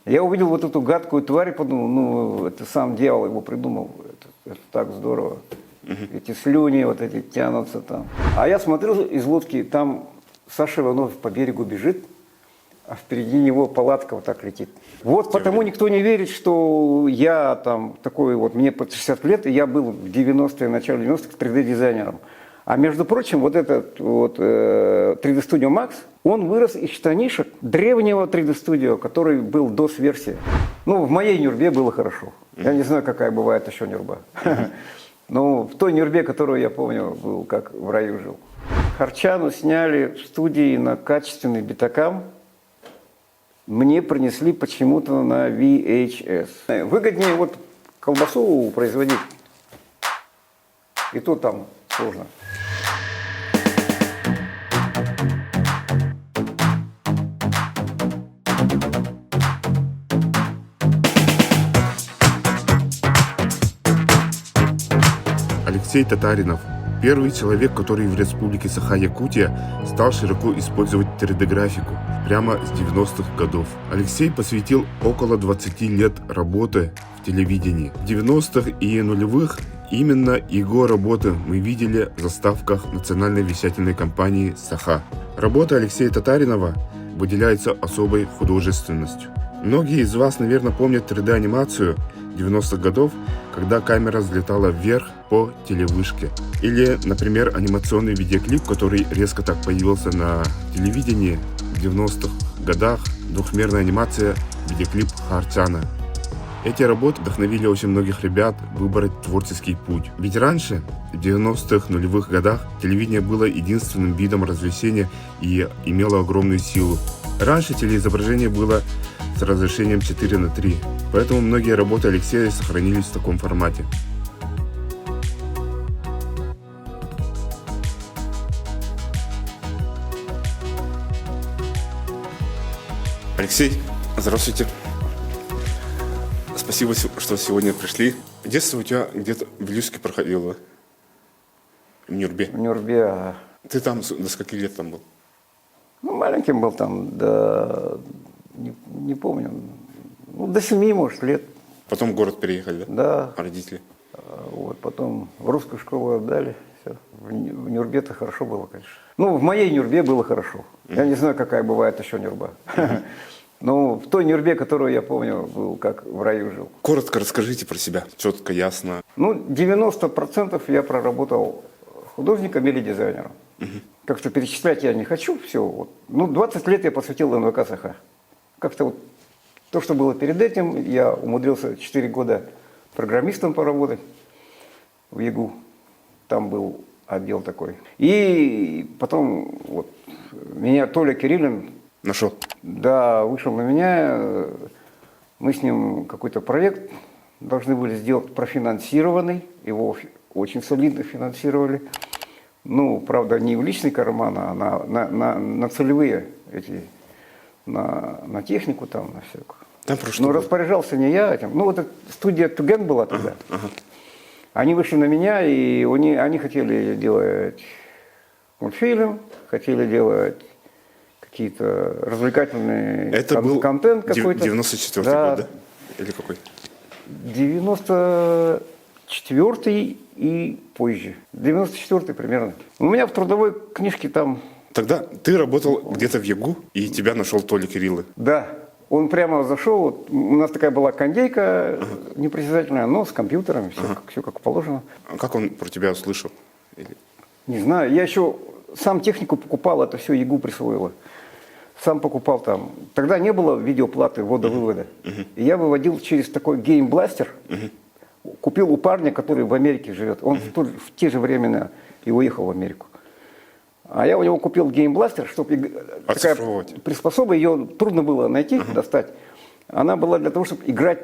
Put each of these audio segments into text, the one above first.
Я увидел вот эту гадкую тварь и подумал, ну, это сам дьявол его придумал. Это так здорово. Эти слюни вот эти тянутся там. А я смотрел из лодки, там Саша Иванов по берегу бежит, а впереди него палатка вот так летит. Вот потому никто не верит, что я там такой вот, мне под 60 лет, и я был в 90-е, начале 90-х 3D-дизайнером. А между прочим, вот этот вот 3D Studio Max, он вырос из штанишек древнего 3D Studio, который был DOS-версия. Ну, в моей Нюрбе было хорошо. Я не знаю, какая бывает еще Нюрба. Но в той Нюрбе, которую я помню, был как в раю жил. Харчану сняли в студии на качественный битакам. Мне принесли почему-то на VHS. Выгоднее вот колбасу производить. И то там сложно. Алексей Татаринов – первый человек, который в республике Саха-Якутия стал широко использовать 3D-графику прямо с 90-х годов. Алексей посвятил около 20 лет работы в телевидении. В 90-х и нулевых именно его работы мы видели в заставках национальной вещательной компании «Саха». Работа Алексея Татаринова выделяется особой художественностью. Многие из вас, наверное, помнят 3D-анимацию 90-х годов, когда камера взлетала вверх по телевышке. Или, например, анимационный видеоклип, который резко так появился на телевидении в 90-х годах, двухмерная анимация, видеоклип Харчана. Эти работы вдохновили очень многих ребят выбрать творческий путь. Ведь раньше, в 90-х, нулевых годах, телевидение было единственным видом развлечения и имело огромную силу. Раньше телеизображение было с разрешением 4:3, поэтому многие работы Алексея сохранились в таком формате. Алексей, здравствуйте. Спасибо, что сегодня пришли. Детство у тебя где-то в Вилюйске проходило, в Нюрбе. В Нюрбе. Ты там до скольки лет там был? Ну, маленьким был там, да, не помню, ну, до 7, может, лет. Потом в город переехали, да? Да. А родители? Вот, потом в русскую школу отдали. Все. В Нюрбе-то хорошо было, конечно. Ну, в моей Нюрбе было хорошо. Я не знаю, какая бывает еще Нюрба. Но в той Нюрбе, которую я помню, был как в раю жил. Коротко расскажите про себя, четко, ясно. Ну, 90% я проработал художником или дизайнером. Как что перечислять я не хочу, все. Вот. Ну, 20 лет я посвятил НВК Саха. Как-то вот то, что было перед этим, я умудрился 4 года программистом поработать в ЯГУ. Там был отдел такой. И потом вот, меня Толя Кириллин нашел. Да, вышел на меня. Мы с ним какой-то проект должны были сделать профинансированный. Его очень солидно финансировали. Ну, правда, не в личный карман, а на целевые эти, на технику там, на всякую. Там но распоряжался не я этим. Ну, вот эта студия Туген была тогда. Они вышли на меня, и они хотели делать мультфильм, хотели делать какие-то развлекательные контент какой-то. 94-й год, да? Или какой? 94-й и позже. 94-й примерно. У меня в трудовой книжке там... Тогда ты работал где-то в ЯГУ, и тебя нашел Толя Кириллы. Да. Он прямо зашел, вот, у нас такая была кондейка непритязательная, но с компьютером, все как положено. А как он про тебя услышал? Не знаю, я еще сам технику покупал, это все ЯГУ присвоило. Сам покупал там. Тогда не было видеоплаты ввода-вывода. И я выводил через такой геймбластер. Купил у парня, который в Америке живет. Он в те же времена и уехал в Америку. А я у него купил геймбластер, чтобы такая приспособа, ее трудно было найти, достать. Она была для того, чтобы играть,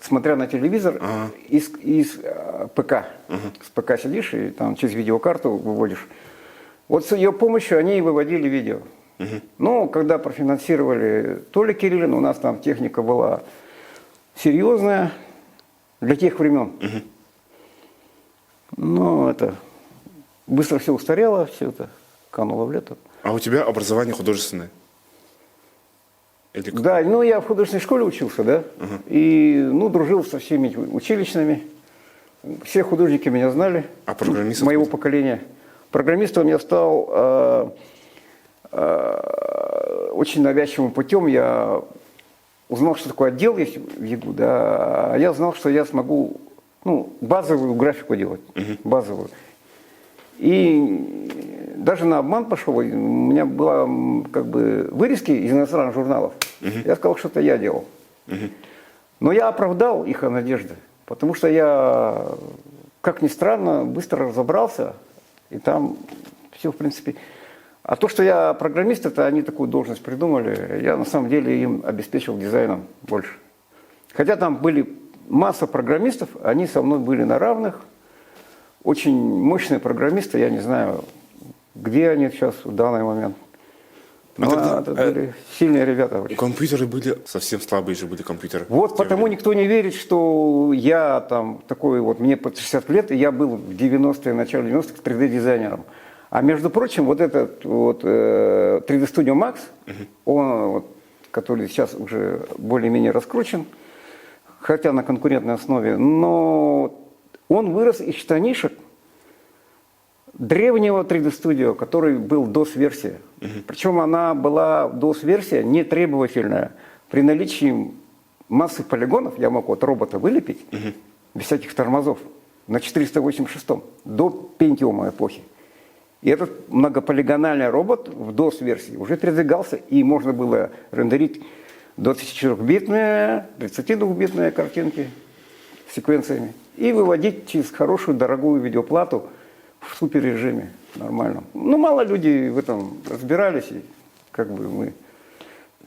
смотря на телевизор, из ПК. С ПК сидишь и там через видеокарту выводишь. Вот с ее помощью они и выводили видео. Но когда профинансировали Толя Кириллин, у нас там техника была серьезная для тех времен. Но это быстро все устарело, все это кануло в лето. А у тебя образование художественное? Или как? Да, ну я в художественной школе учился, да, и ну дружил со всеми училищными. Все художники меня знали, А программистов моего кто? поколения. Программистом я стал очень навязчивым путем. Я узнал, что такое отдел есть в ЕГУ, да, а я знал, что я смогу ну, базовую графику делать, базовую. И даже на обман пошел, у меня была как бы вырезки из иностранных журналов. Я сказал, что это я делал. Но я оправдал их надежды, потому что я, как ни странно, быстро разобрался, и там все, в принципе... А то, что я программист, это они такую должность придумали, я на самом деле им обеспечил дизайном больше. Хотя там были масса программистов, они со мной были на равных, очень мощные программисты, я не знаю, где они сейчас в данный момент. Но тогда, это были сильные ребята очень. Компьютеры были, совсем слабые же были компьютеры. Вот в те потому времена. никто не верит, что я там такой вот, мне под 60 лет, и я был в 90-е, начале 90-х 3D-дизайнером. А между прочим, вот этот вот 3D Studio Max, он, вот, который сейчас уже более-менее раскручен, хотя на конкурентной основе, но он вырос из штанишек древнего 3D Studio, который был DOS-версия. Причем она была DOS-версия не требовательная. При наличии массы полигонов я мог вот робота вылепить без всяких тормозов на 486-м до Pentium эпохи. И этот многополигональный робот в DOS-версии уже передвигался, и можно было рендерить 24-битные, 32-битные картинки с секвенциями и выводить через хорошую дорогую видеоплату в суперрежиме нормальном. Ну, мало людей в этом разбирались, и как бы мы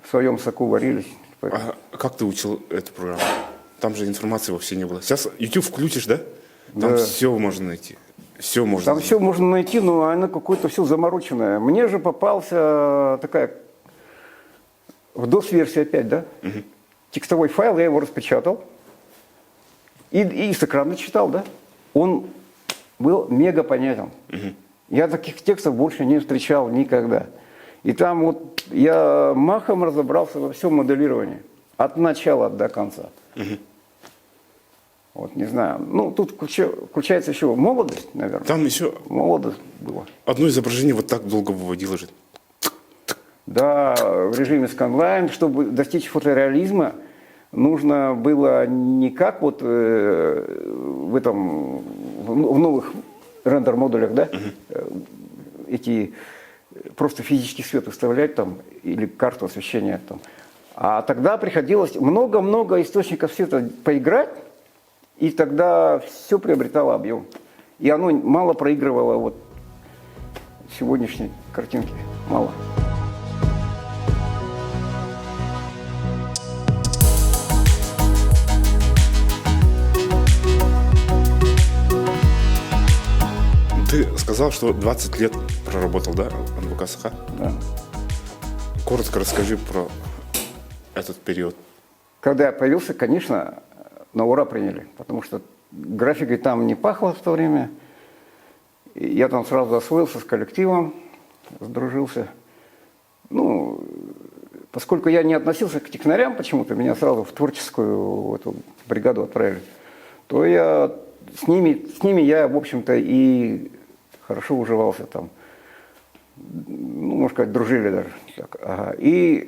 в своем соку варились. А как ты учил эту программу? Там же информации вообще не было. Сейчас YouTube включишь, да? Там Да. все можно найти. Все можно Там найти. все можно найти, но оно какое-то все замороченное. Мне же попался такая в DOS-версии опять, да? Текстовой файл, я его распечатал и с экрана читал, да? Он был мега понятен. Я таких текстов больше не встречал никогда. И там вот я махом разобрался во всем моделировании. От начала до конца. Вот, не знаю. Ну, тут включается еще молодость, наверное. Там еще Молодость была. одно изображение вот так долго выводило же. Да, в режиме сканлайн, чтобы достичь фотореализма, нужно было не как вот в этом, в новых рендер-модулях, да, эти просто физический свет выставлять там, или карту освещения там. А тогда приходилось много-много источников света поиграть, и тогда все приобретало объем. И оно мало проигрывало вот сегодняшней картинки. Мало. Ты сказал, что 20 лет проработал, да, НВК Саха? Да. Коротко расскажи про этот период. Когда я появился, конечно, на ура приняли, потому что графикой там не пахло в то время. И я там сразу освоился с коллективом, сдружился. Ну, поскольку я не относился к технарям почему-то, меня сразу в творческую эту бригаду отправили, то я с ними я, в общем-то, и хорошо уживался там. Ну, можно сказать, дружили даже. Так, ага. И,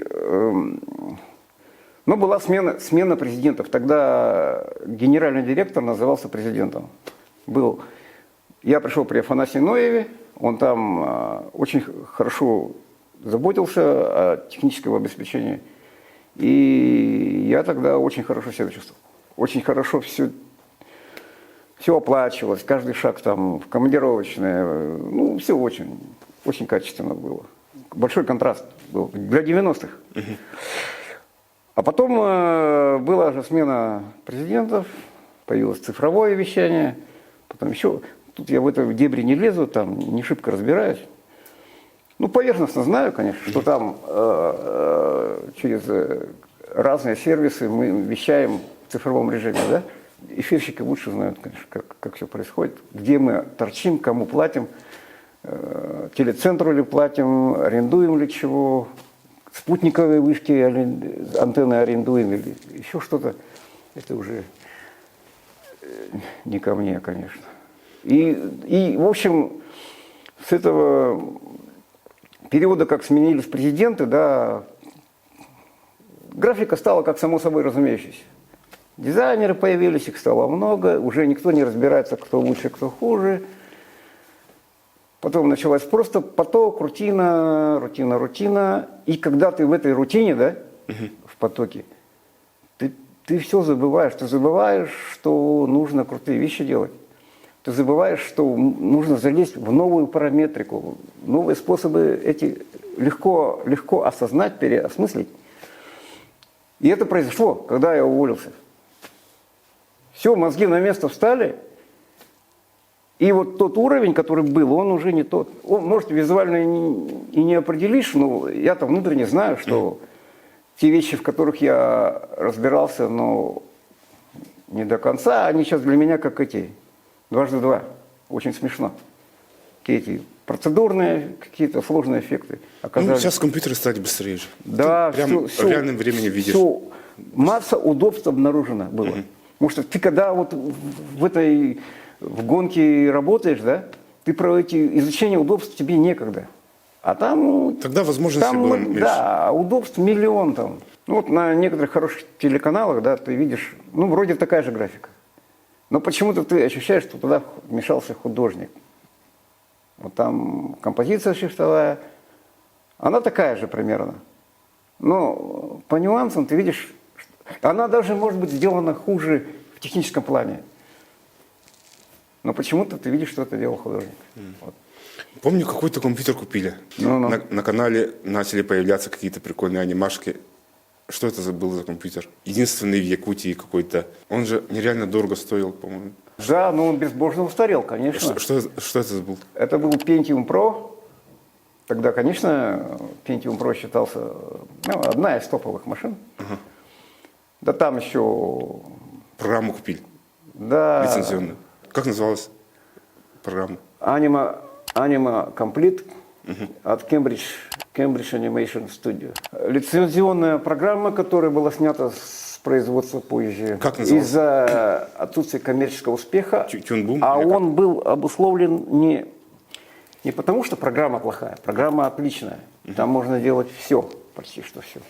ну, была смена президентов. Тогда генеральный директор назывался президентом. Я пришел при Афанасии Ноеве, он там очень хорошо заботился о техническом обеспечении. И я тогда очень хорошо себя чувствовал. Очень хорошо все оплачивалось, каждый шаг там в командировочные. Ну, все очень, очень качественно было. Большой контраст был для 90-х. А потом была же смена президентов, появилось цифровое вещание, потом еще, тут я в это в дебри не лезу, там не шибко разбираюсь. Ну, поверхностно знаю, конечно, что там через разные сервисы мы вещаем в цифровом режиме, да? Эфирщики лучше знают, конечно, как все происходит, где мы торчим, кому платим, телецентру ли платим, арендуем ли чего, спутниковые вышки, антенны арендуем или еще что-то. Это уже не ко мне, конечно. И, в общем, с этого периода, как сменились президенты, да, графика стала как само собой разумеющейся. Дизайнеры появились, их стало много, уже никто не разбирается, кто лучше, кто хуже. Потом началась просто поток, рутина. И когда ты в этой рутине, да, в потоке, ты все забываешь. Ты забываешь, что нужно крутые вещи делать. Ты забываешь, что нужно залезть в новую параметрику, новые способы эти легко осознать, переосмыслить. И это произошло, когда я уволился. Все, мозги на место встали, и вот тот уровень, который был, он уже не тот. Он, может, визуально и не определишь, но я-то внутренне знаю, что те вещи, в которых я разбирался, но не до конца, они сейчас для меня как эти 2×2. Очень смешно. Какие-то процедурные, какие-то сложные эффекты оказались. Ну, сейчас компьютеры стали быстрее же. Да, ты прям в реальном времени видишь. Все, масса удобств обнаружена была. Потому что ты когда вот в гонке работаешь, да, ты про эти изучение удобств тебе некогда. А там... Тогда возможностей там, было меньше. Да, удобств миллион там. Ну вот на некоторых хороших телеканалах, да, ты видишь, ну вроде такая же графика. Но почему-то ты ощущаешь, что туда вмешался художник. Вот там композиция шрифтовая, она такая же примерно. Но по нюансам ты видишь, она даже может быть сделана хуже в техническом плане. Но почему-то ты видишь, что это делал художник. Вот. Помню, какой-то компьютер купили. Ну-ну. На канале начали появляться какие-то прикольные анимашки. Что это был за компьютер? Единственный в Якутии какой-то. Он же нереально дорого стоил, по-моему. Да, но он безбожно устарел, конечно. Что это был? Это был Pentium Pro. Тогда, конечно, Pentium Pro считался одна из топовых машин. Да там еще... Программу купили. Да. Лицензионную. Как называлась программа? Anima Complete от Cambridge Animation Studio. Лицензионная программа, которая была снята с производства позже. Как называлась? Из-за отсутствия коммерческого успеха. Тюнбум? А он был обусловлен не потому, что программа плохая, программа отличная. Там можно делать все, почти что все.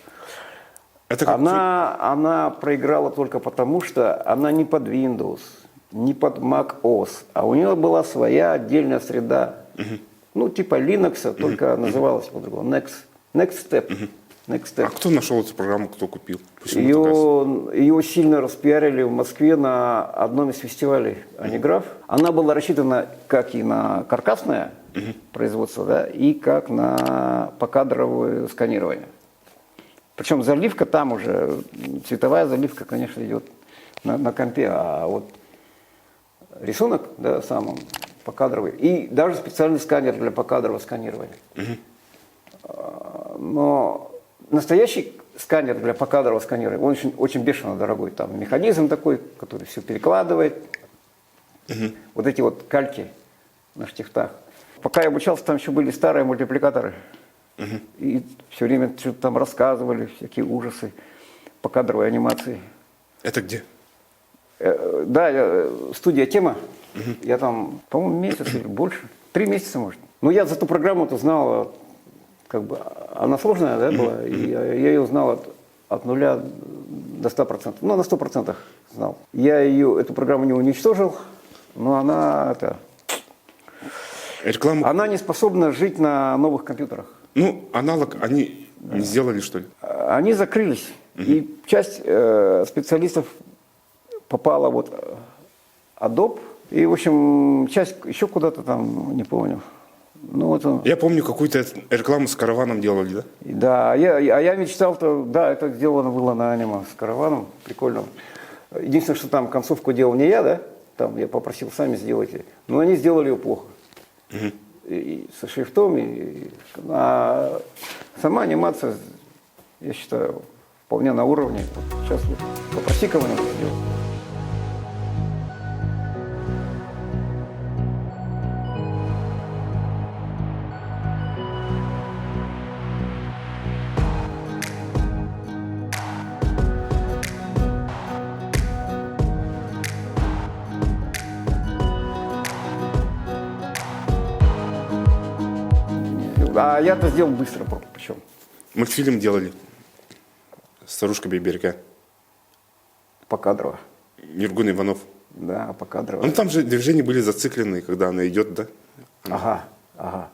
Она проиграла только потому, что она не под Windows, не под Mac OS, а у нее была своя отдельная среда. Ну, типа Linux, только называлась по-другому. Next Step. А кто нашел эту программу, кто купил? Ее сильно распиарили в Москве на одном из фестивалей Аниграф. Она была рассчитана как и на каркасное производство, да, и как на покадровое сканирование. Причем заливка там уже, цветовая заливка, конечно, идет на компе, а вот рисунок, да, сам он покадровый. И даже специальный сканер для покадрового сканирования. Но настоящий сканер для покадрового сканирования, он очень бешено дорогой. Там механизм такой, который все перекладывает. Вот эти вот кальки на штифтах. Пока я обучался, там еще были старые мультипликаторы. И все время что-то там рассказывали, всякие ужасы покадровой анимации. Это где? Да, студия «Тема». Я там, по-моему, месяц или больше. 3 месяца, может. Но я за ту программу-то знал, как бы, она сложная, да, была, и я ее знал от 0 до 100%. Ну, на 100% знал. Я эту программу не уничтожил, но она не способна жить на новых компьютерах. Ну, аналог они не сделали, что ли? Они закрылись. И часть специалистов попала вот Adobe. И, в общем, часть еще куда-то там, не помню. Ну, вот он. Я помню, какую-то рекламу с караваном делали, да? Да, я мечтал-то, да, это сделано было на аниме с караваном, прикольно. Единственное, что там концовку делал не я, да, там я попросил, сами сделайте. Но они сделали ее плохо. И со шрифтом, а сама анимация, я считаю, вполне на уровне. Вот сейчас вот попроси кого-нибудь сделать. А я-то сделал быстро причем. Мультфильм делали. Старушка Биберка. Покадрово. Нургун Иванов. Да, покадрово. Ну там же движения были зациклены, когда она идет, да? Ага, ага.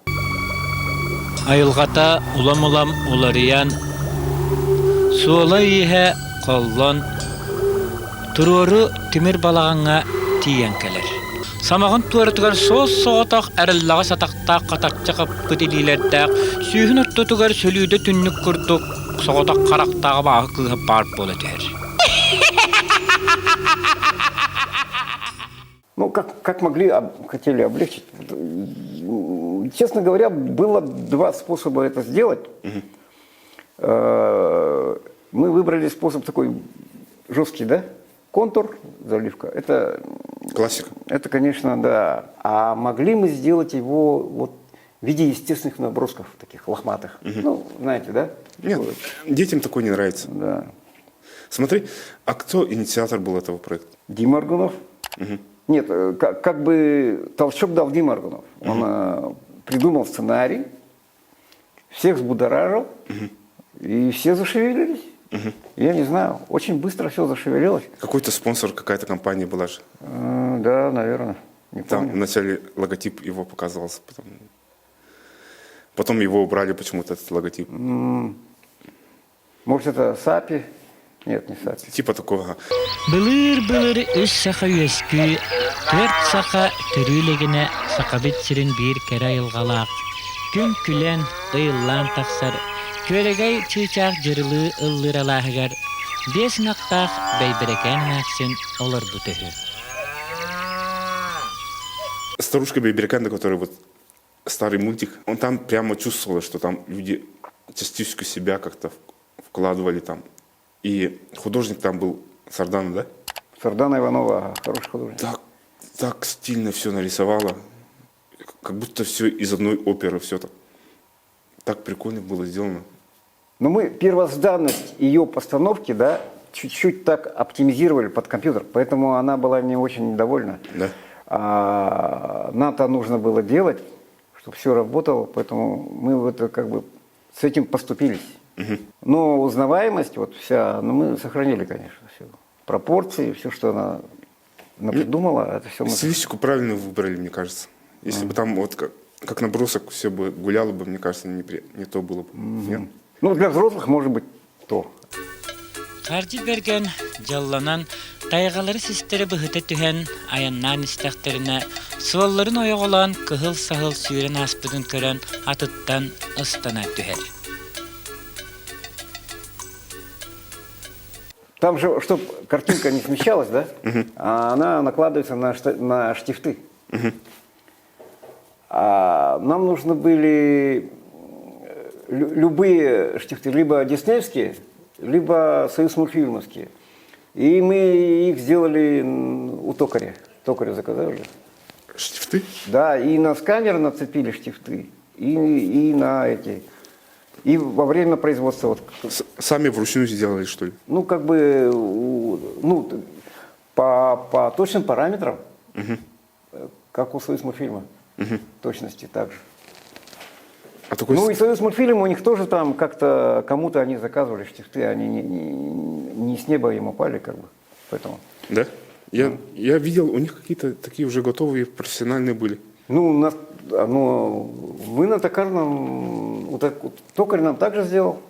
Айылғата улам-улам уларыян, суола иһә қоллон, турору тимир балағанға тиен келер. Самағын туарытығар соос соғытақ әріллаға сатақтақ қатақчы қапқыт елілердәқ, сүйін ұттытығар сөлүйді түннік күрдік, соғытақ қарақтағы бағы күйіп барып болы тәр. Ну, как могли, хотели облегчить. Честно говоря, было два способа это сделать. Мы выбрали способ такой жесткий, да? Контур, заливка. Это Классика. Это, конечно, да. А могли мы сделать его вот в виде естественных набросков, таких лохматых. Ну, знаете, да? Нет, детям такое не нравится. Да. Смотри, а кто инициатор был этого проекта? Дима Аргунов. Нет, как бы толчок дал Дима Аргунов. Он придумал сценарий, всех взбудоражил, и все зашевелились. Я не знаю, очень быстро все зашевелилось. Какой-то спонсор, какая-то компания была же. Да, наверное. Не Там помню. вначале логотип его показывался, потом его убрали почему-то, этот логотип. Может, это САПИ? Нет, не САПИ. Типа такого. Былыр-былыр үс сақа өскü, төрт сақа түрүлегіне сақабет сирин бир кәрі айылғалақ. Күн күлен, ұйыллан тақсар, көрегей чыйчақ жырылы ыллыр алағығар, бес нақтақ бәйбірекен нақсын олар бұтығы. Старушка Биберканда, который вот старый мультик, он там прямо чувствовал, что там люди частичку себя как-то вкладывали там. И художник там был Сардана, да? Сардана Иванова, хороший художник. Так стильно все нарисовала, как будто все из одной оперы, все так прикольно было сделано. Но мы первозданность ее постановки, да, чуть-чуть так оптимизировали под компьютер, поэтому она была не очень довольна. Да. А нам-то нужно было делать, чтобы все работало, поэтому мы вот как бы с этим поступились. Но узнаваемость вот вся, ну мы сохранили, конечно, все. Пропорции, все, что она придумала, это все мы... Стилистику правильно выбрали, мне кажется. Если бы там вот как набросок все бы гуляло бы, мне кажется, не то было бы. Нет? Ну, для взрослых, может быть, то. Қаржы берген жалланан тайғалары систері бұхыты түхен аяннан істәқтеріне суалларын ойығылан кығыл-сағыл сүйрен аспыдын көрен атыттан ыстана түхер. Там же, чтобы картинка не смещалась, да, а она накладывается на штифты. А нам нужны были любые штифты, либо диснеевские, либо союзмультфильмовские. И мы их сделали у токаря. Токаря заказали. Штифты? Да, и на сканер нацепили штифты, и на эти. И во время производства вот, Сами вручную сделали, что ли? ну, как бы, ну, по точным параметрам, как у Союзмультфильма, точности также. А такой Ну, и Союзмультфильм, у них тоже там как-то, кому-то они заказывали штифты, они не с неба им упали, как бы, поэтому. Да? Я видел, у них какие-то такие уже готовые, профессиональные были. Ну, у нас, мы на токарном, вот токарь нам также сделал,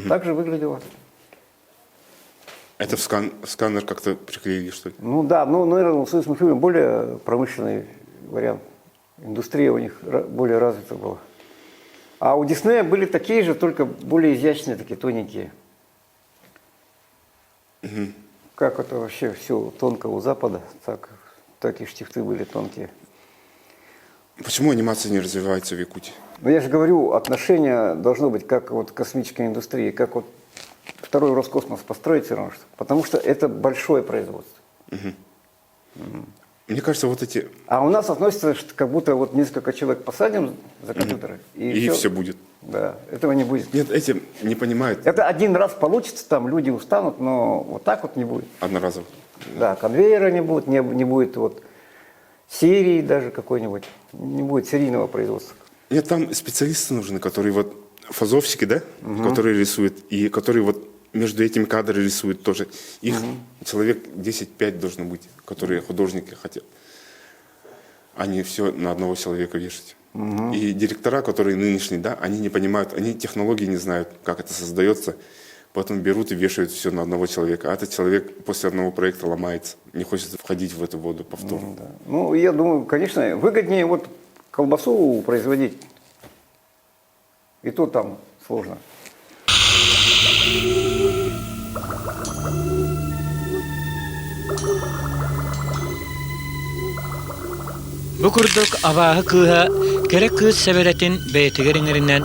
так же выглядело. Это в сканер как-то приклеили, что ли? Ну да, ну, наверное, у Союзмультфильма более промышленный вариант. Индустрия у них более развита была. А у Диснея были такие же, только более изящные, такие тоненькие. Как это вообще все тонко у Запада, так и штифты были тонкие. Почему анимация не развивается в Якутии? Но я же говорю, отношение должно быть как вот космической индустрии, как вот второй Роскосмос построить все равно, потому что это большое производство. Мне кажется, вот эти... А у нас относится, что как будто вот несколько человек посадим за компьютеры, И все будет. Да, этого не будет. Нет, эти не понимают Это один раз получится, там люди устанут, но вот так вот не будет. одноразово. Да, конвейера не будет, не будет вот серии даже какой-нибудь, не будет серийного производства. Нет, там специалисты нужны, которые вот фазовщики, да, которые рисуют, и которые вот между этими кадры рисуют тоже. Их человек 10-5 должно быть, которые художники хотят. А не все на одного человека вешать. И директора, которые нынешние, да, они не понимают, они технологии не знают, как это создается. Потом берут и вешают все на одного человека. А этот человек после одного проекта ломается, не хочет входить в эту воду повторно. Да. Ну, я думаю, конечно, выгоднее вот колбасу производить. И то там сложно. Bu kurduk abağı kıha gerek kız seberetin beytigeringerinden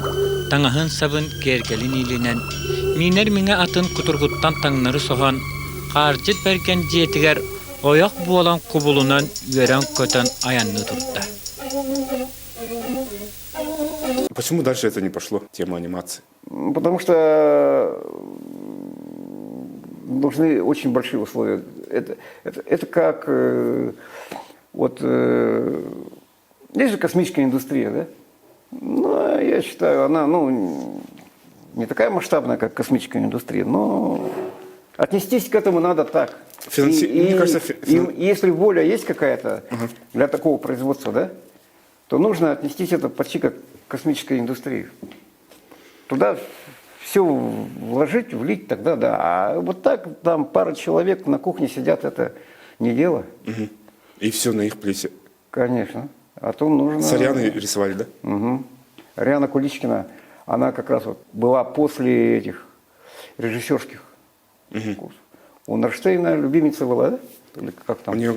taŋaһын sabın gergelin ilinen miner miňe atın kuturguttan taňnary sohan garjyt bergen jetiger oyak bolan kubulunan yören köten ayanny turtdy. Почему дальше это не пошло, тема анимации? Потому что нужны очень большие условия. Это как вот есть же космическая индустрия, да? Ну, я считаю, она не такая масштабная, как космическая индустрия, но отнестись к этому надо так. Мне кажется, если воля есть какая-то для такого производства, да, то нужно отнестись это почти как к космической индустрии. Туда все вложить, влить, тогда да. А вот так там пара человек на кухне сидят, это не дело. И все на их плече. Конечно. А то нужно... Соряны рисовали, да? Угу. Риана Куличкина, она как раз вот была после этих режиссерских курсов. У Норштейна любимица была, да? Или как там? У нее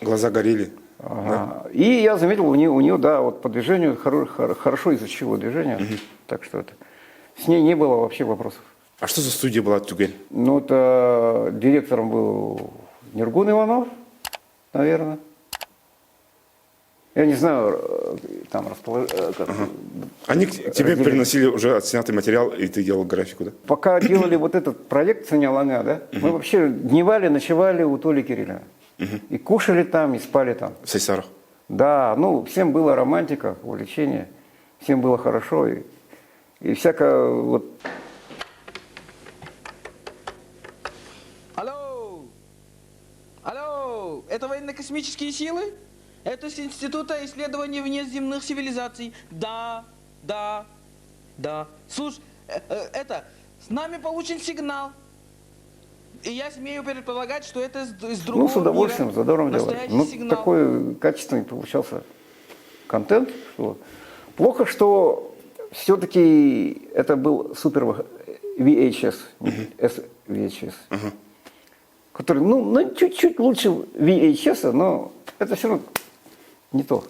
глаза горели. Ага. Да? И я заметил, у нее, да, вот по движению хорошо изучила движение. Так что это... С ней не было вообще вопросов. А что за студия была Тюгель? Ну, это директором был Нергун Иванов, наверное. Я не знаю, там Они к тебе приносили уже отснятый материал, и ты делал графику, да? Пока делали вот этот проект «Ценя-Ланга», да, мы вообще дневали, ночевали у Толи Кириллина. И кушали там, и спали там. В Сайсарах? Да, ну, всем было романтика, увлечение, всем было хорошо, и всякое вот... Алло! Алло! Это военно-космические силы? Это с Института исследований внеземных цивилизаций. Да, да, да. Слушай, с нами получен сигнал. И я смею предполагать, что это из другого Ну, с удовольствием, мира. задором делать. Ну, Сигнал. такой качественный получался контент. Что... Плохо, что все-таки это был супер VHS, SVHS, который, ну, чуть-чуть лучше VHS, но это все равно не то.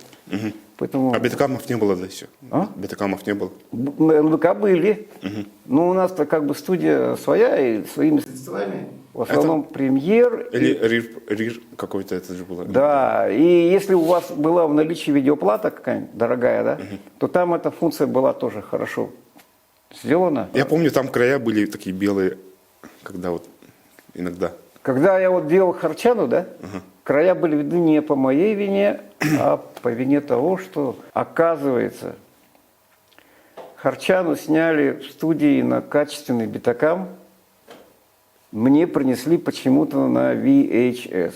Поэтому... А бетакамов не было, да, еще? А? Бетакамов не было? ЛВК были. Но у нас-то как бы студия своя и своими средствами. В основном премьер. Или рир какой-то это же было. Да, и если у вас была в наличии видеоплата какая-нибудь дорогая, да, то там эта функция была тоже хорошо сделана. Я помню, там края были такие белые, когда вот иногда. Когда я вот делал Харчану, да, края были видны не по моей вине, а по вине того, что, оказывается, Харчану сняли в студии на качественный бетакам, мне принесли почему-то на VHS.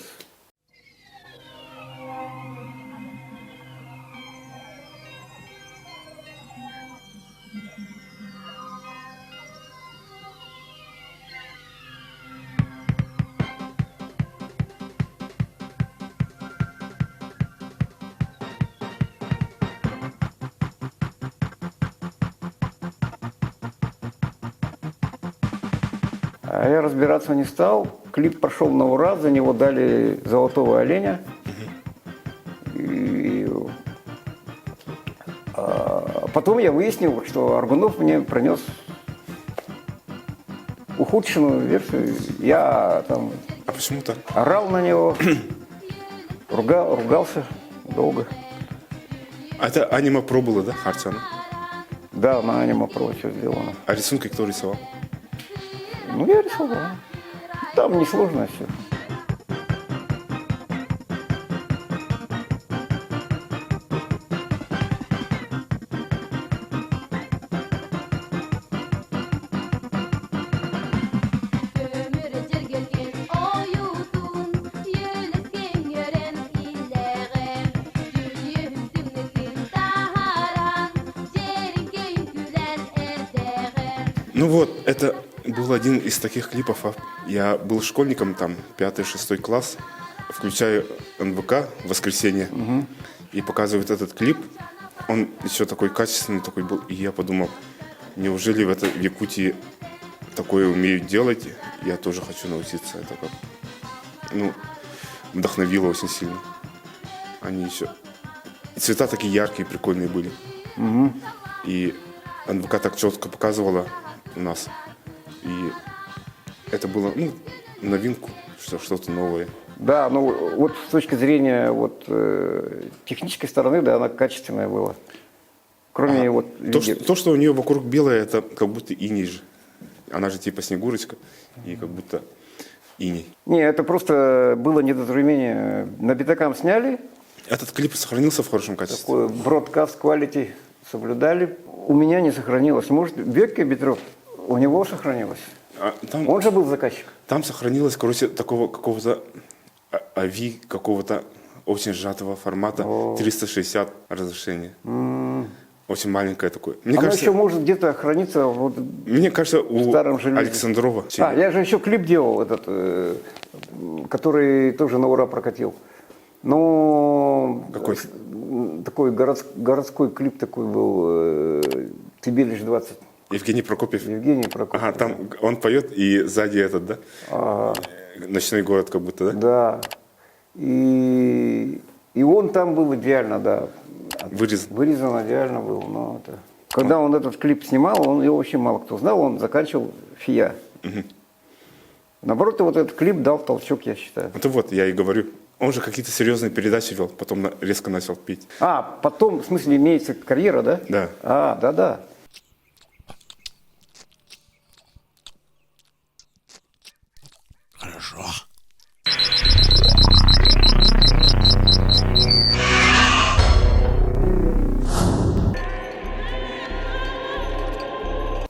А я разбираться не стал. Клип прошел на ура, за него дали золотого оленя. Потом я выяснил, что Аргунов мне принес ухудшенную версию. Я там А почему так? орал на него, ругался долго. А это аниме-про было, да, Харчана? Да, на Анима Про все сделано. А рисунки кто рисовал? Ну, я рисовал. Там несложно все. Ну вот, это был один из таких клипов. Я был школьником, там, 5-6 класс, включаю НВК в воскресенье и показывают этот клип. Он еще такой качественный такой был, и я подумал, неужели в Якутии такое умеют делать? Я тоже хочу научиться. Это как, ну, вдохновило очень сильно. Они еще... И цвета такие яркие, прикольные были. И НВК так четко показывала у нас. И это было, ну, новинку, что-то новое. Да, ну вот с точки зрения вот, технической стороны, да, она качественная была. Кроме вот... То, что у нее вокруг белое, это как будто иней же. Она же типа Снегурочка, и как будто иней. Не, это просто было недоразумение. На битакам сняли, Этот клип сохранился в хорошем качестве. такой broadcast quality соблюдали. У меня не сохранилось. Может, Бекке Петров, у него сохранилось. Там, Он же был заказчик. там сохранилось, короче, такого какого-то AV, какого-то очень сжатого формата, 360 разрешения. Очень маленькое такое. Мне Оно кажется, еще может где-то храниться вот, мне кажется, у старом железе. Александрова. я же еще клип делал, этот, который тоже на ура прокатил. Ну, Какой? Такой городской клип такой был, «Тебе лишь 20». Евгений Прокопьев. Евгений Прокопьев. Ага, там он поет, и сзади этот, да? Ночной город как будто, да? Да. И он там был идеально, да. Вырезан идеально был. Но это... Когда он этот клип снимал, он его вообще мало кто знал, он заканчивал ФИА. Наоборот, вот этот клип дал толчок, я считаю. Это вот, я и говорю. Он же какие-то серьезные передачи вел, потом резко начал пить. Потом, в смысле, имеется карьера, да? Да. Да. Хорошо.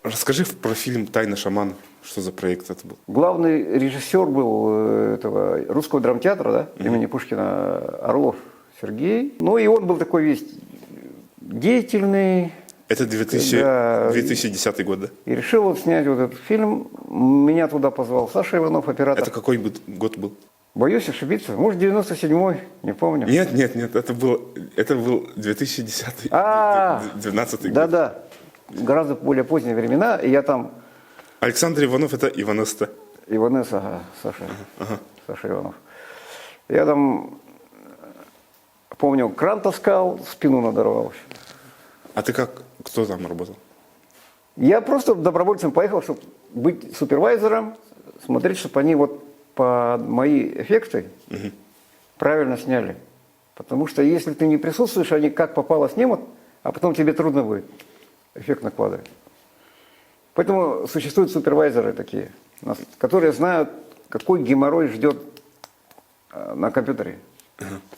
Расскажи про фильм «Тайна шамана». Что за проект это был? Главный режиссер был этого русского драмтеатра, да, имени Пушкина, Орлов Сергей. Ну и он был такой весь деятельный. Это 2010 год, да? И решил вот снять вот этот фильм. Меня туда позвал Саша Иванов, оператор. Это какой год был? Боюсь ошибиться. Может, 97-й, не помню. Нет, это был 2010 12 год. Да. Гораздо более поздние времена. И я там... Александр Иванов, это Иванесса. Иванесса, Саша. Саша Иванов. Я там, помню, кран таскал, спину надорвал. А ты кто там работал? Я просто добровольцем поехал, чтобы быть супервайзером, смотреть, чтобы они вот по мои эффекты правильно сняли. Потому что если ты не присутствуешь, они как попало снимут, а потом тебе трудно будет эффект накладывать. Поэтому существуют супервайзеры такие, которые знают, какой геморрой ждет на компьютере.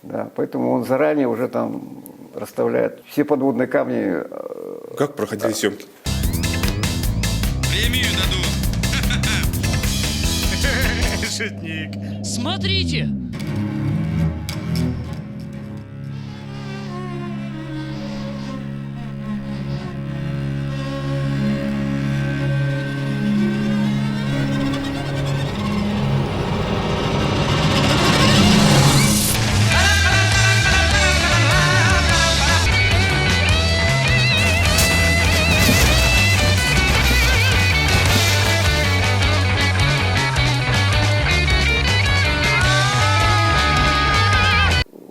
Да, поэтому он заранее уже там расставляет все подводные камни. Как проходили съемки? Премию дадут. Шутник. Смотрите!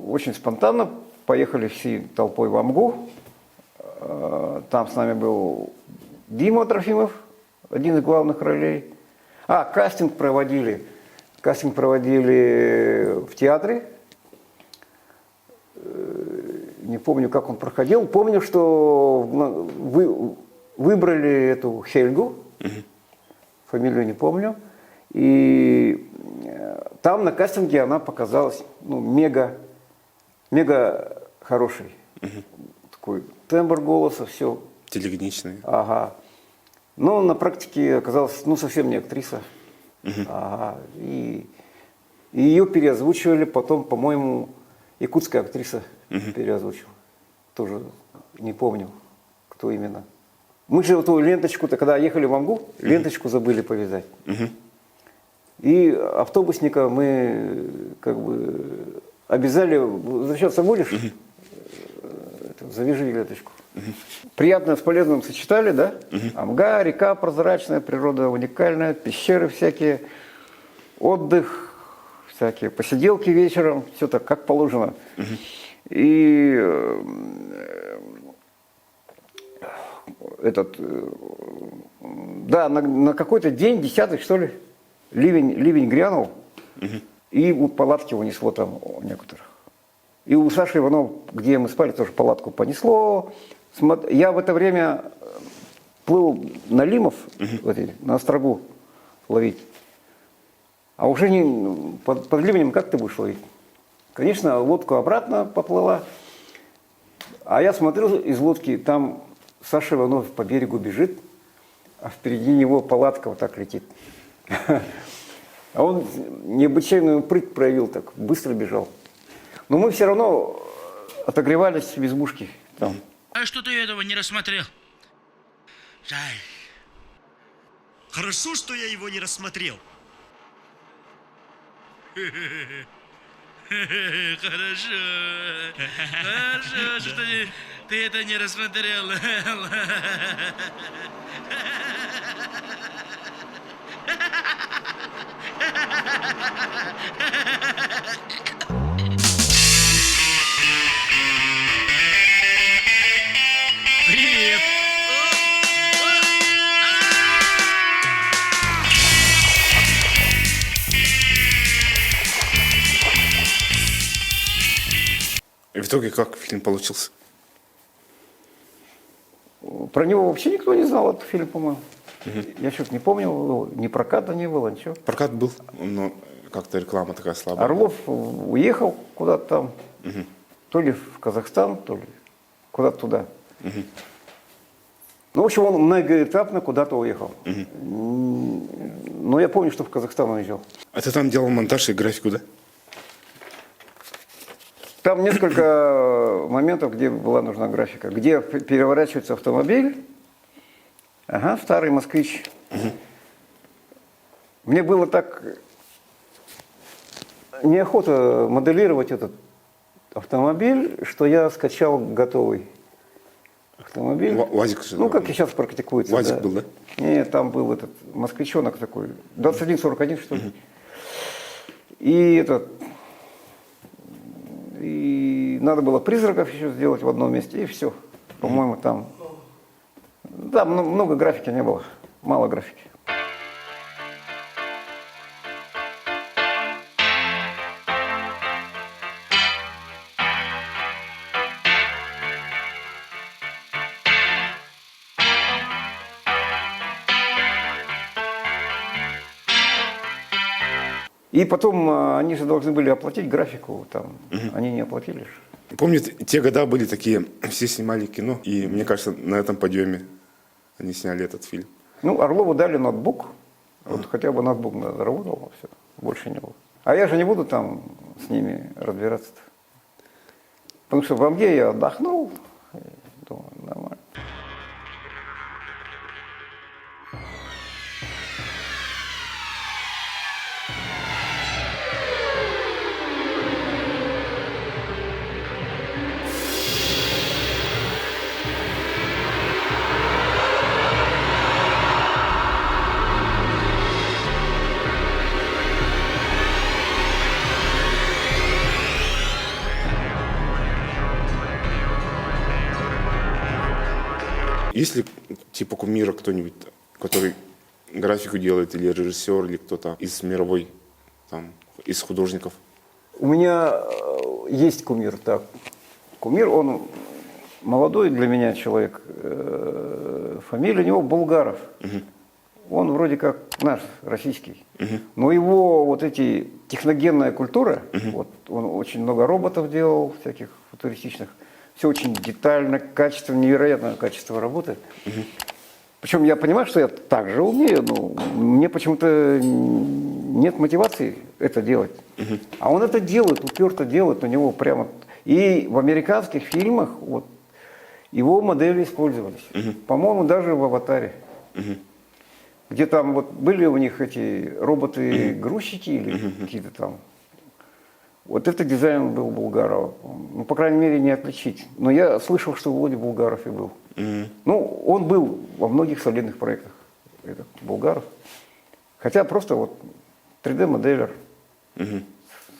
Очень спонтанно поехали всей толпой в Амгу. Там с нами был Дима Трофимов, один из главных ролей. Кастинг проводили. Кастинг проводили в театре. Не помню, как он проходил. Помню, что выбрали эту Хельгу. Фамилию не помню. И там на кастинге она показалась мега хороший. Такой тембр голоса, все. Телегеничный. Ага. Но на практике оказалась совсем не актриса. Ага. И ее переозвучивали потом, по-моему, якутская актриса переозвучила. Тоже не помню, кто именно. Мы же эту ленточку-то, когда ехали в Амгу, ленточку забыли повязать. И автобусника мы как бы обязали, возвращаться будешь, завяжи ленточку. Приятное с полезным сочетали, да? Амга, река прозрачная, природа уникальная, пещеры всякие, отдых, всякие посиделки вечером, все так, как положено. И да, на какой-то день, 10-й, что ли, ливень грянул, и палатки унесло там у некоторых. И у Саши Иванова, где мы спали, тоже палатку понесло. Я в это время плыл на Лимов, на Острогу ловить. А уже под ливнем как ты будешь ловить? Конечно, лодку обратно поплыла. А я смотрю из лодки, там Саша Иванов по берегу бежит, а впереди него палатка вот так летит. А он необычайную прыть проявил, так быстро бежал. Но мы все равно отогревались в избушке там. А что ты этого не рассмотрел? Жаль. Хорошо, что я его не рассмотрел. Хорошо. Хорошо, что ты это не рассмотрел. Привет. И в итоге как фильм получился? Про него вообще никто не знал, этот фильм, по-моему. Я что-то не помню, ни проката не было, ничего. Прокат был, но как-то реклама такая слабая. Орлов уехал куда-то там, то ли в Казахстан, то ли куда-то туда. Ну, в общем, он многоэтапно куда-то уехал. Но я помню, что в Казахстан он уезжал. А ты там делал монтаж и графику, да? Там несколько моментов, где была нужна графика. Где переворачивается автомобиль. Ага, старый москвич. Мне было так неохота моделировать этот автомобиль, что я скачал готовый автомобиль. УАЗик же, Ну, да? как и сейчас практикуется. УАЗик был, да? Нет, там был этот москвичонок такой, 2141, что ли. И и надо было призраков еще сделать в одном месте, и все. По-моему, там... Да, много графики не было, мало графики. И потом они же должны были оплатить графику, там, они не оплатили же. Помню, те года были такие, все снимали кино, и мне кажется, на этом подъеме они сняли этот фильм. Ну, Орлову дали ноутбук, вот хотя бы ноутбук заработал, все, больше не было. А я же не буду там с ними разбираться-то. Потому что в Амге я отдохнул, и думаю, нормально. Есть ли типа кумира кто-нибудь, который графику делает, или режиссер, или кто-то из мировой, там, из художников? У меня есть кумир, так. Кумир, он молодой для меня человек, фамилия у него Булгаров. Он вроде как наш, российский. Но его вот эти техногенная культура, вот, он очень много роботов делал, всяких футуристичных, все очень детально, качественно, невероятное качество работы. Причем я понимаю, что я так же умею, но мне почему-то нет мотивации это делать. А он это делает, уперто делает, у него прямо... И в американских фильмах, вот, его модели использовались. По-моему, даже в «Аватаре». Где там вот были у них эти роботы-грузчики или какие-то там. Вот это дизайн был Булгарова. Ну, по крайней мере, не отличить. Но я слышал, что Володя Булгаров и был. Ну, он был во многих солидных проектах, этот Булгаров. Хотя просто вот 3D-моделер с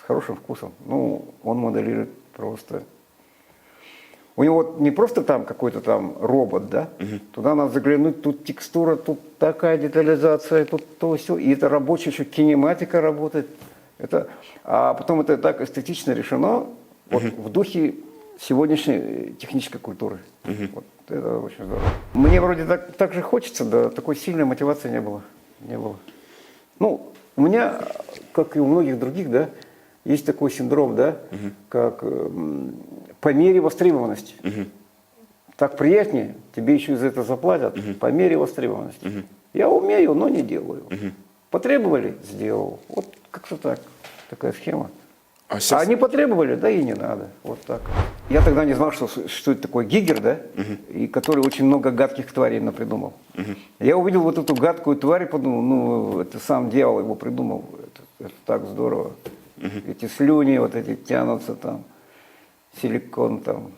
хорошим вкусом. Ну, он моделирует просто. У него вот не просто там какой-то там робот, да? Туда надо заглянуть, тут текстура, тут такая детализация, тут то все. И это рабочая еще кинематика работает. Это, а потом это так эстетично решено вот, в духе сегодняшней технической культуры. Вот, это очень здорово. Мне вроде так же хочется, да такой сильной мотивации не было. Не было. Ну, у меня, как и у многих других, да, есть такой синдром, да, как по мере востребованности. Так приятнее, тебе еще и за это заплатят, по мере востребованности. Я умею, но не делаю. Потребовали, сделал. Вот как-то так, такая схема. А не потребовали, да и не надо. Вот так. Я тогда не знал, что это такое Гигер, да, и который очень много гадких тварей напридумал. Я увидел вот эту гадкую тварь, подумал, ну, это сам дьявол его придумал. Это так здорово. Эти слюни вот эти тянутся там, силикон там,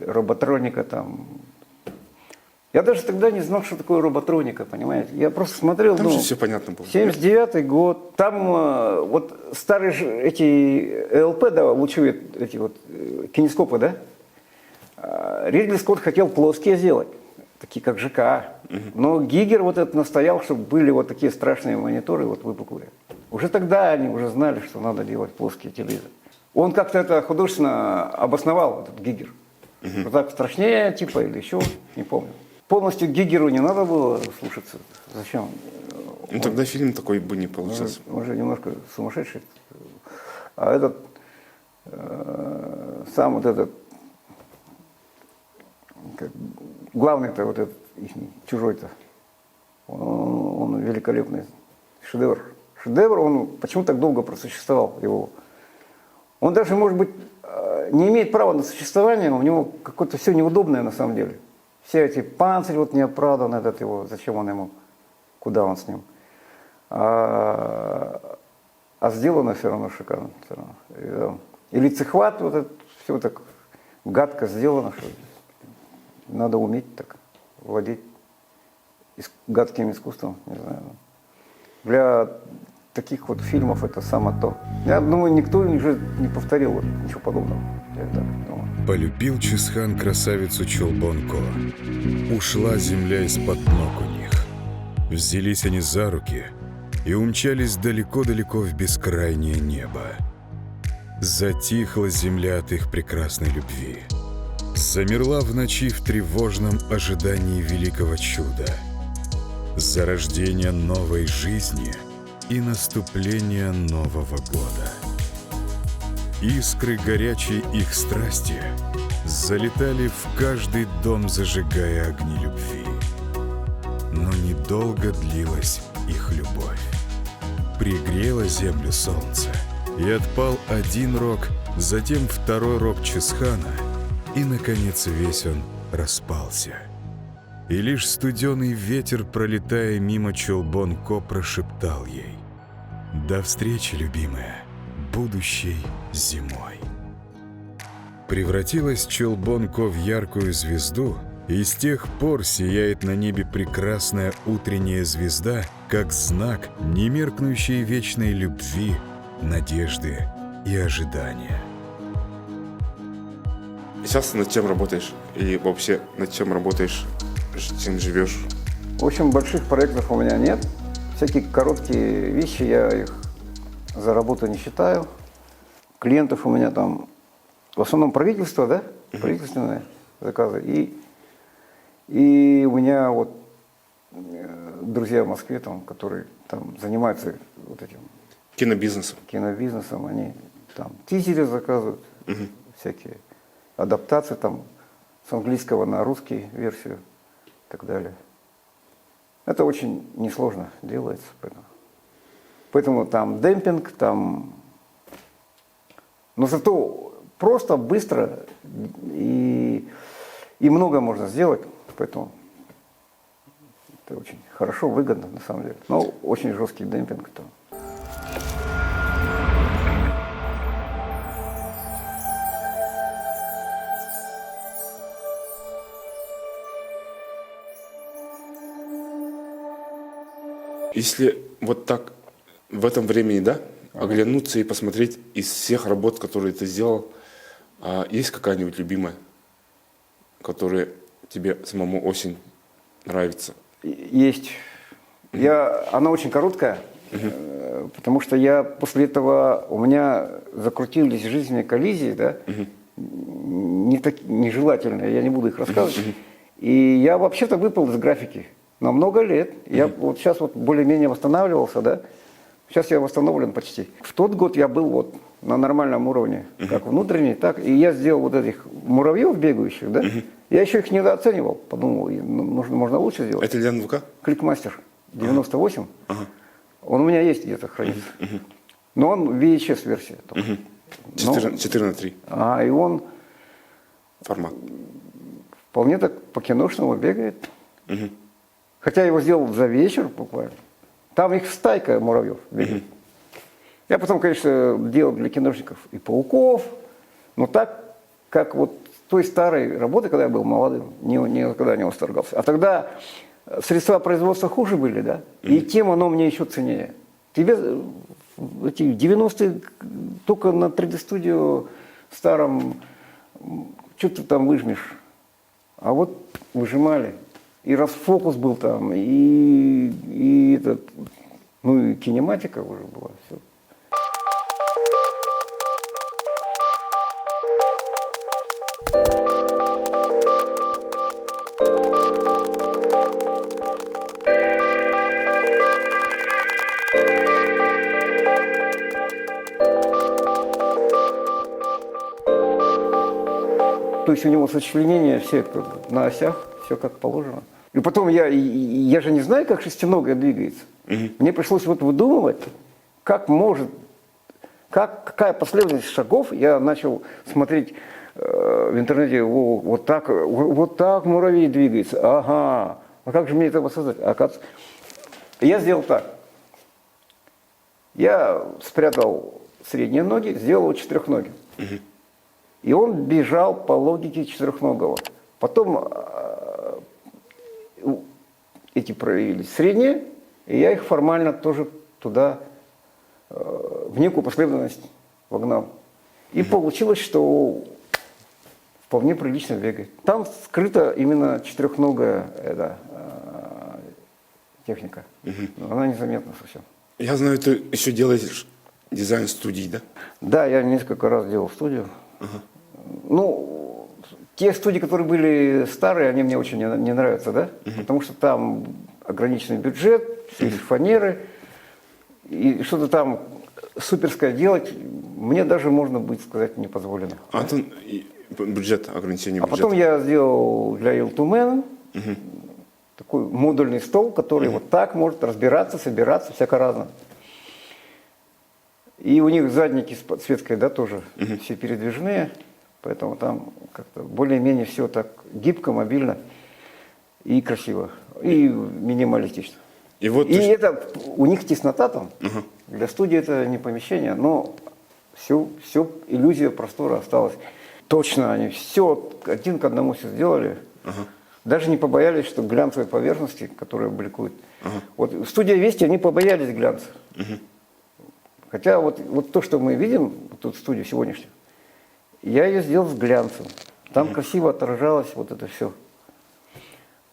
роботроника там. Я даже тогда не знал, что такое роботроника, понимаете. Я просто смотрел, Там ну, же все понятно было. 79-й год, там вот старые эти ЛП, да, лучевые эти вот кинескопы, да, Ридли Скотт хотел плоские сделать, такие как ЖК. Но Гигер вот этот настоял, чтобы были вот такие страшные мониторы, вот выпуклые. Уже тогда они уже знали, что надо делать плоские телевизоры. Он как-то это художественно обосновал, этот Гигер. Вот так страшнее, типа, или еще, не помню. Полностью Гигеру не надо было слушаться. Зачем? Ну тогда фильм такой бы не получился. Он же немножко сумасшедший. А этот, сам вот этот, главный-то вот этот, чужой-то, он великолепный шедевр. Шедевр, он почему так долго просуществовал его? Он даже, может быть, не имеет права на существование, у него какое-то все неудобное на самом деле. Все эти панцирь вот неоправданный этот его, зачем он ему, куда он с ним. А сделано все равно шикарно. Все равно. И лицехват, вот это все так гадко сделано, что надо уметь так владеть гадким искусством, не знаю. Для таких вот фильмов это само то. Я думаю, никто уже не повторил вот ничего подобного. Я так думаю. Полюбил Чингисхан красавицу Чолбонко. Ушла земля из-под ног у них. Взялись они за руки и умчались далеко-далеко в бескрайнее небо. Затихла земля от их прекрасной любви. Замерла в ночи в тревожном ожидании великого чуда. Зарождения новой жизни и наступления Нового года. Искры горячей их страсти залетали в каждый дом, зажигая огни любви. Но недолго длилась их любовь. Пригрело землю солнце, и отпал один рог, затем второй рог Чингисхана, и, наконец, весь он распался. И лишь студеный ветер, пролетая мимо Чолбонко, прошептал ей: «До встречи, любимая, будущей зимой». Превратилась Чолбонко в яркую звезду, и с тех пор сияет на небе прекрасная утренняя звезда, как знак немеркнущей вечной любви, надежды и ожидания. Сейчас над чем работаешь? Или вообще над чем работаешь, чем живешь? В общем, больших проектов у меня нет. Всякие короткие вещи, я их за работу не считаю. Клиентов у меня там в основном правительство, да? Правительственные заказы. И у меня вот друзья в Москве, там, которые там занимаются вот этим Кинобизнесом. кинобизнесом, они там тизеры заказывают, всякие адаптации там с английского на русский версию и так далее. Это очень несложно делается. Поэтому там демпинг, там... Но зато просто, быстро и И много можно сделать, поэтому это очень хорошо, выгодно на самом деле. Но очень жесткий демпинг там. Если вот так в этом времени, да, оглянуться и посмотреть из всех работ, которые ты сделал, есть какая-нибудь любимая, которая тебе самому очень нравится? Есть. Она очень короткая, потому что я после этого, у меня закрутились в жизни коллизии, да, нежелательные, я не буду их рассказывать. И я вообще-то выпал из графики на много лет. Я вот сейчас вот более-менее восстанавливался, да. Сейчас я восстановлен почти. В тот год я был вот на нормальном уровне, как внутренний, так. И я сделал вот этих муравьев бегающих, да. Я еще их недооценивал. Подумал, можно лучше сделать. Это для НВК? Кликмастер 98. Он у меня есть где-то хранится. Но он VHS-версия. 4:3 И он формат. вполне так по-киношному бегает. Хотя я его сделал за вечер буквально. Там их стайка муравьев бегает. Я потом, конечно, делал для киношников и пауков, но так, как вот той старой работы, когда я был молодым, никогда не восторгался. А тогда средства производства хуже были, да, и тем оно мне еще ценнее. Тебе эти 90-е только на 3D-студио старом, что ты там выжмешь? А вот выжимали. И расфокус был там, и этот, ну и кинематика уже была, все. То есть у него сочленения все на осях, все как положено. И потом я же не знаю, как шестиногая двигается. Мне пришлось вот выдумывать, какая последовательность шагов. Я начал смотреть в интернете, вот так муравей двигается. Ага, а как же мне это воссоздать? Оказывается, я сделал так. Я спрятал средние ноги, сделал четырехногим. И он бежал по логике четырехногого. Потом эти проявились средние, и я их формально тоже туда в некую последовательность вогнал. И получилось, что вполне прилично бегает. Там скрыта именно четырехногая техника. Она незаметна совсем. Я знаю, ты еще делаешь дизайн студий, да? Да, я несколько раз делал студию. Ну, те студии, которые были старые, они мне очень не нравятся, да? Потому что там ограниченный бюджет, есть фанеры, и что-то там суперское делать мне даже, можно будет сказать, не позволено. А там бюджет, ограничение бюджета. А потом я сделал для Илтумен такой модульный стол, который вот так может разбираться, собираться, всяко разно. И у них задники с подсветкой, да, тоже все передвижные, поэтому там как-то более-менее все так гибко, мобильно и красиво, и минималистично. И вот это у них теснота там. Для студии это не помещение, но все иллюзия простора осталась. Точно они все один к одному все сделали. Даже не побоялись, что глянцевые поверхности, которые бликуют. Вот студия Вести, они побоялись глянца. Хотя вот то, что мы видим, тут студию сегодняшнюю, я ее сделал с глянцем. Там красиво отражалось вот это все.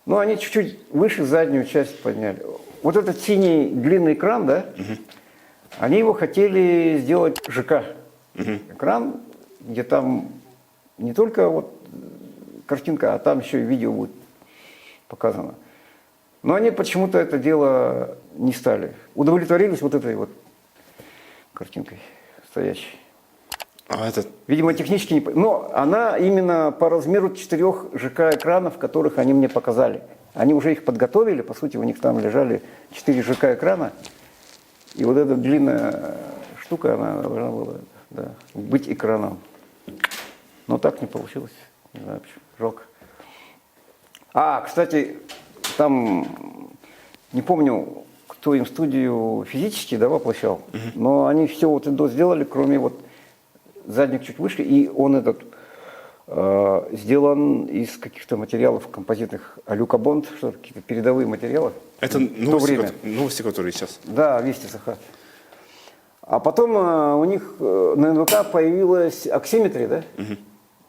Ну, они чуть-чуть выше заднюю часть подняли. Вот этот синий длинный экран, да, они его хотели сделать ЖК. Экран, где там не только вот картинка, а там еще и видео будет показано. Но они почему-то это дело не стали. Удовлетворились вот этой вот картинкой стоящей. Видимо, технически не... Но она именно по размеру 4 ЖК-экранов, которых они мне показали. Они уже их подготовили, по сути, у них там лежали 4 ЖК-экрана. И вот эта длинная штука, она должна была быть экраном. Но так не получилось. Не знаю почему. Жалко. Кстати, там, не помню, кто им студию физически, да, воплощал, но они все вот и до сделали, кроме вот задник чуть выше, и он этот сделан из каких-то материалов композитных, алюкабонд, что какие-то передовые материалы. Это в то новости, время. новости, которые сейчас. Да, Вести Саха. А потом у них на НВК появилась оксиметрия, да?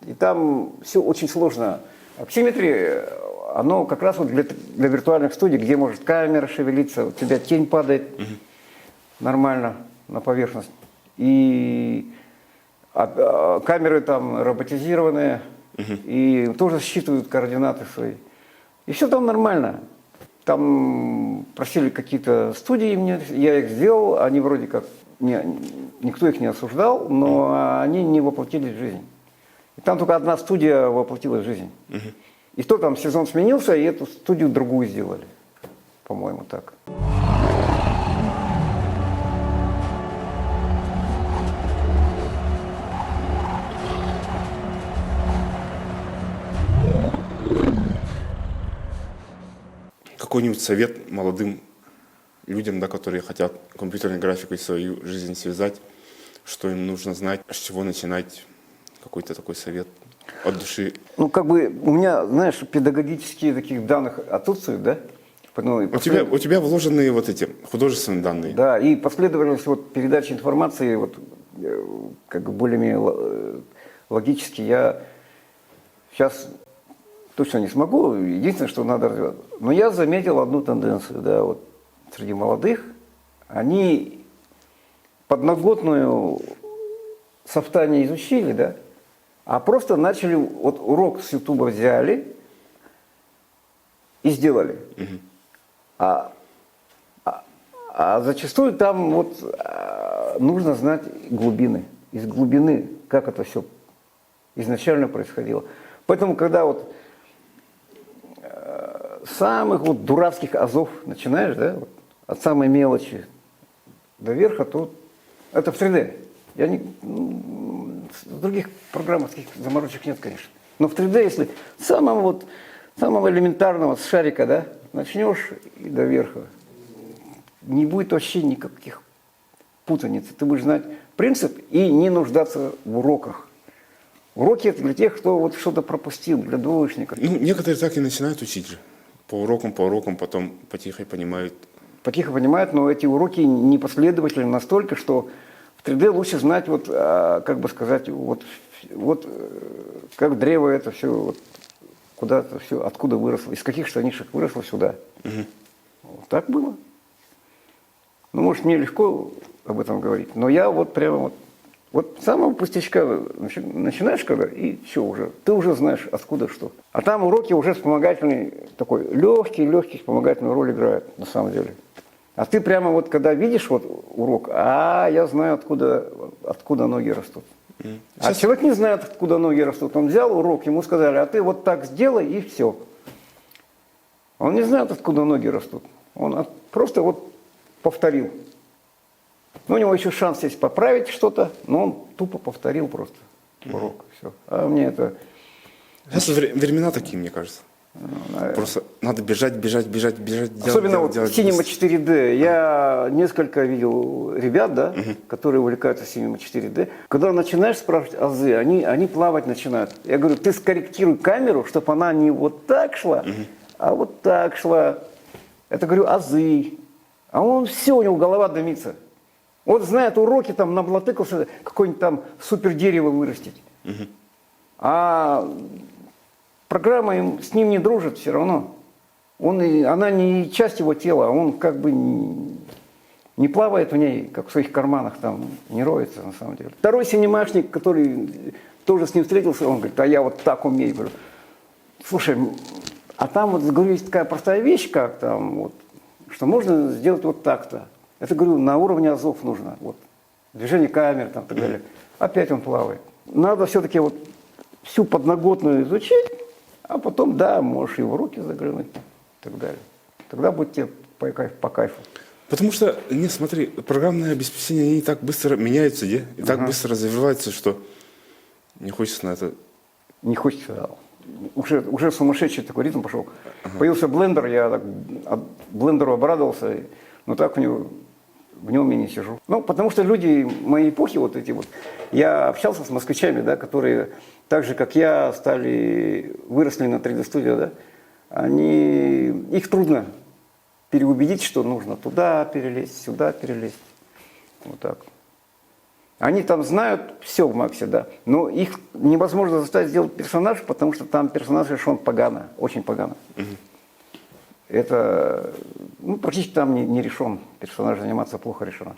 И там все очень сложно. Оксиметрия, оно как раз вот для виртуальных студий, где может камера шевелиться, у тебя тень падает нормально на поверхность. И камеры там роботизированные, и тоже считывают координаты свои. И все там нормально. Там просили какие-то студии мне, я их сделал, они вроде как, никто их не осуждал, но они не воплотились в жизнь. И там только одна студия воплотилась в жизнь. И то там сезон сменился, и эту студию другую сделали, по-моему, так. Какой-нибудь совет молодым людям, да, которые хотят компьютерной графикой свою жизнь связать, что им нужно знать, с чего начинать, какой-то такой совет от души. Ну, как бы у меня, знаешь, педагогические таких данных отсутствуют, да? Ну, У тебя вложены вот эти художественные данные. Да, и последовательность вот передачи информации, вот, как бы более-менее логически, я сейчас точно не смогу, единственное, что надо развивать. Но я заметил одну тенденцию, да, вот среди молодых, они подноготную софта не изучили, да, а просто начали, вот урок с Ютуба взяли и сделали. А зачастую там вот нужно знать глубины, из глубины, как это все изначально происходило. Поэтому, когда вот самых вот дурацких азов начинаешь, да, вот, от самой мелочи до верха, то это в 3D. Я не, в других программах таких заморочек нет, конечно. Но в 3D, если самого элементарного с шарика, да, начнешь и до верха, не будет вообще никаких путаниц. Ты будешь знать принцип и не нуждаться в уроках. Уроки это для тех, кто вот что-то пропустил, для двоечников. Ну, некоторые так и начинают учить же. По урокам, потом потихо понимают. Потихо понимают, но эти уроки непоследовательны настолько, что в 3D лучше знать, вот, как бы сказать, вот как древо это все, вот, куда-то все, откуда выросло, из каких штанишек выросло сюда. Вот так было. Ну, может, мне легко об этом говорить, но я вот прямо вот с самого пустячка начинаешь когда, и все уже, ты уже знаешь, откуда что. А там уроки уже вспомогательный, такой легкий вспомогательную роль играют, на самом деле. А ты прямо вот, когда видишь вот урок, я знаю, откуда ноги растут. А человек не знает, откуда ноги растут. Он взял урок, ему сказали, а ты вот так сделай, и все. Он не знает, откуда ноги растут. Он просто вот повторил. Ну, у него еще шанс есть поправить что-то, но он тупо повторил просто урок. Все. А мне это... Сейчас времена такие, мне кажется. Просто надо бежать, делать. Особенно вот Cinema 4D. Я несколько видел ребят, да, которые увлекаются Cinema 4D. Когда начинаешь спрашивать азы, они плавать начинают. Я говорю, ты скорректируй камеру, чтобы она не вот так шла, а вот так шла. Это, говорю, азы. А он все, у него голова дымится. Вот знает уроки, там наблатыкался, какое-нибудь там супер дерево вырастить. А программа с ним не дружит все равно. Она не часть его тела, он как бы не плавает в ней, как в своих карманах, там, не роется на самом деле. Второй синемашник, который тоже с ним встретился, он говорит, а я вот так умею. Говорю, слушай, а там вот, говорю, есть такая простая вещь, как там, вот, что можно сделать вот так-то. Это, говорю, на уровне азов нужно. Вот, движение камер там, и так далее. Опять он плавает. Надо все-таки вот всю подноготную изучить, а потом, да, можешь и в руки заглянуть и так далее. Тогда будет тебе по кайфу. Потому что, не, смотри, программное обеспечение, они так быстро меняются, и так быстро развиваются, что не хочется на это... Не хочется, уже сумасшедший такой ритм пошел. Появился блендер, я так блендеру обрадовался, но так в нем я не сижу. Ну, потому что люди моей эпохи, вот эти вот, я общался с москвичами, да, которые так же, как я, выросли на 3D-студио, да, их трудно переубедить, что нужно туда перелезть, сюда перелезть. Вот так. Они там знают все в Максе, да, но их невозможно заставить сделать персонаж, потому что там персонаж решен погано, очень погано. Это, практически там не решен, персонаж анимация плохо решена.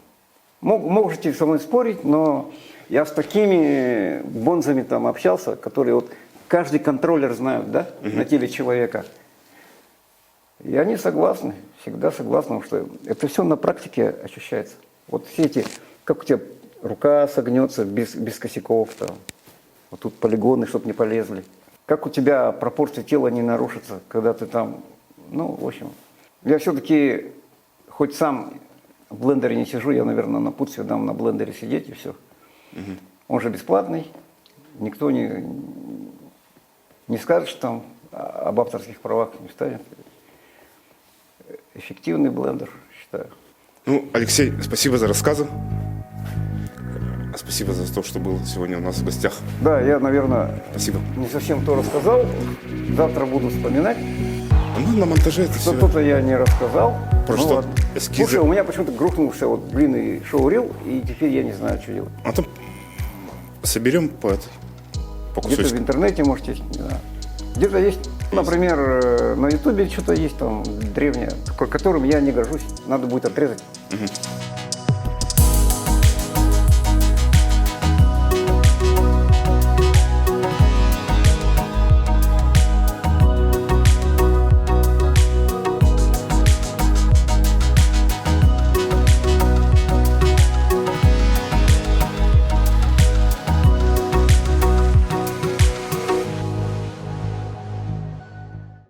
Можете со мной спорить, но я с такими бонзами там общался, которые вот каждый контроллер знают, да, на теле человека. И они согласны, всегда согласны, потому что это все на практике ощущается. Вот все эти, как у тебя рука согнется без косяков, там. Вот тут полигоны, чтобы не полезли. Как у тебя пропорции тела не нарушатся, когда ты там, в общем. Я все-таки, хоть сам в блендере не сижу, я, наверное, напутствие дам на блендере сидеть и все. Он же бесплатный, никто не скажет, что там об авторских правах не ставит. Эффективный блендер, считаю. Алексей, спасибо за рассказы. Спасибо за то, что был сегодня у нас в гостях. Да, я, наверное, Спасибо. не совсем то рассказал. Завтра буду вспоминать. На монтаже это все. Что-то я не рассказал. Просто ладно. эскизы. Слушай, у меня почему-то грохнулся длинный шоу-рил, и теперь я не знаю, что делать. А там соберем по Где-то в кусочкам. интернете, может, есть, не знаю. Где-то есть, например, на Ютубе что-то есть там древнее, которым я не горжусь. Надо будет отрезать.